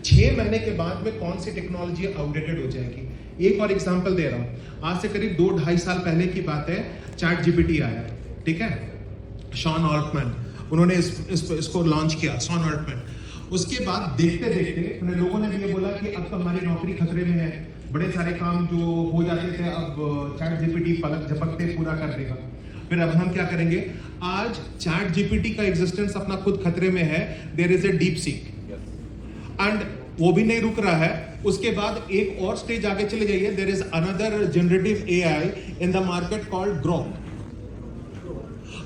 6 महीने के बाद में कौन सी टेक्नोलॉजी आउटडेटेड हो जाएगी। एक और एग्जांपल दे रहा हूँ, आज से करीब 2-2.5 साल पहले की बात है, चैट जीपीटी आया, ठीक है, शॉन ऑल्टमैन उन्होंने इसको लॉन्च किया, शॉन ऑल्टमैन। उसके बाद देखते देखते लोगों ने भी ये बोला कि अब तो हमारी नौकरी खतरे में है, बड़े सारे काम जो हो जाते थे अब चैट जीपीटी पलक झपकते पूरा कर देगा। फिर अब हम क्या करेंगे, आज चैट जीपीटी का एग्जिस्टेंस अपना खुद खतरे में है, there is a DeepSeek, and वो भी नहीं रुक रहा है। उसके बाद एक और स्टेज आगे चले जाइए, there is another generative AI in the market called Grok.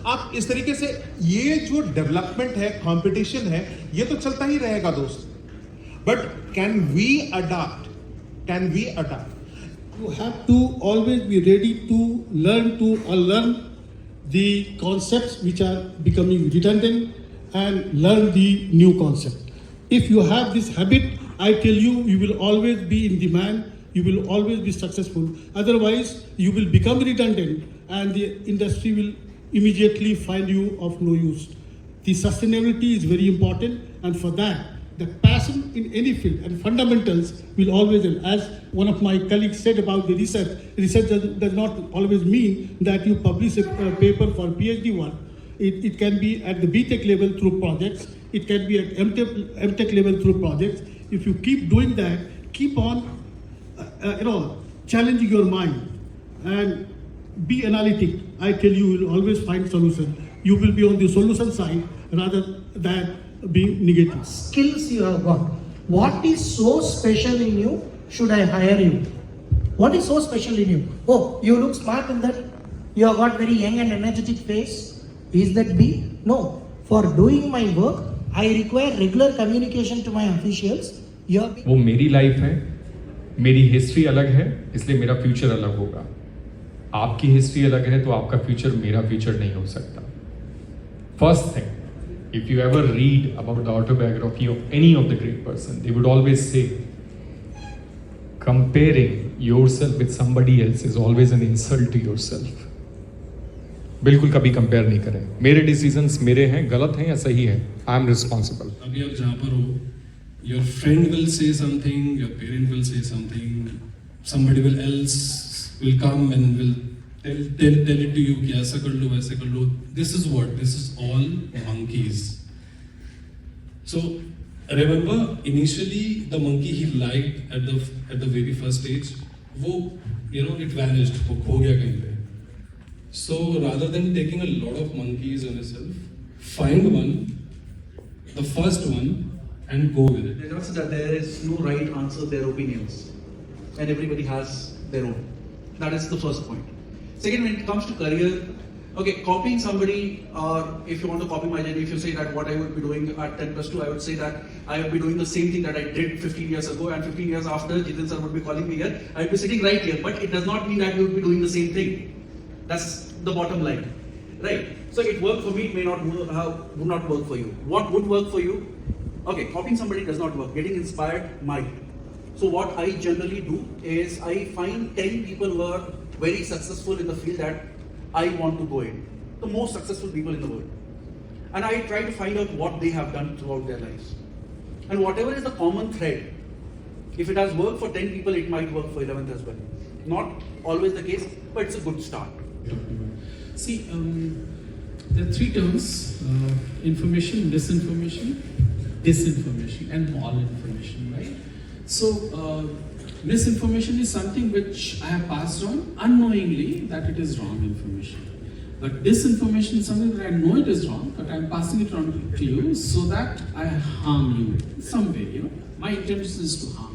आप इस तरीके से ये जो डेवलपमेंट है, कंपटीशन है, ये तो चलता ही रहेगा दोस्त, but can we adopt, can we adopt? You have to always be ready to learn the concepts which are becoming redundant and learn the new concept. If you have this habit, I tell you, you will always be in demand, you will always be successful. Otherwise, you will become redundant and the industry will immediately find you of no use. The sustainability is very important, and for that, the passion in any field and fundamentals will always help. As one of my colleagues said about the research does not always mean that you publish a paper for PhD work. It can be at the BTech level through projects. It can be at MTech level through projects. If you keep doing that, keep on, challenging your mind and be analytic. I tell you, you will always find solution. You will be on the solution side rather than being negative. Skills you have got. What is so special in you? Should I hire you? What is so special in you? Oh, you look smart in that. You have got very young and energetic face. Is that B? No. For doing my work, I require regular communication to my officials. वो मेरी life है, मेरी history अलग है, इसलिए मेरा future अलग होगा। आपकी हिस्ट्री अलग है तो आपका फ्यूचर मेरा फ्यूचर नहीं हो सकता। First thing, if you ever read about the autobiography of any of the great person, they would always say, comparing yourself with somebody else is always an insult to yourself. बिल्कुल कभी compare नहीं करें। मेरे decisions मेरे हैं, गलत हैं या सही है, आई एम रिस्पॉन्सिबल। अभी आप जहाँ पर हो, your friend will say something, your parent will say something, somebody else will come and will tell it to you कि ऐसा कर लो वैसे कर लो. This is what? This is all monkeys. So remember, initially the monkey he liked at the very first stage, वो it vanished, वो खो गया कहीं पे. So rather than taking a lot of monkeys on yourself, find one, the first one, and go with it. They don't say that there is no right answer to their opinions, and everybody has their own. That is the first point. Second, when it comes to career, okay, copying somebody, or if you want to copy my journey, if you say that what I would be doing at 10+2, I would say that I would be doing the same thing that I did 15 years ago, and 15 years after, Jiten sir would be calling me here, I would be sitting right here, but it does not mean that you would be doing the same thing. That's the bottom line, right? So it worked for me, it may not would not work for you. What would work for you? Okay, copying somebody does not work. Getting inspired might. So what I generally do is I find 10 people who are very successful in the field that I want to go in. The most successful people in the world. And I try to find out what they have done throughout their lives. And whatever is the common thread, if it has worked for 10 people, it might work for 11th as well. Not always the case, but it's a good start. See, there are three terms: information, misinformation, disinformation, and malinformation, right? So, misinformation is something which I have passed on unknowingly that it is wrong information. But disinformation is something that I know it is wrong, but I am passing it on to you so that I harm you in some way. My intention is to harm.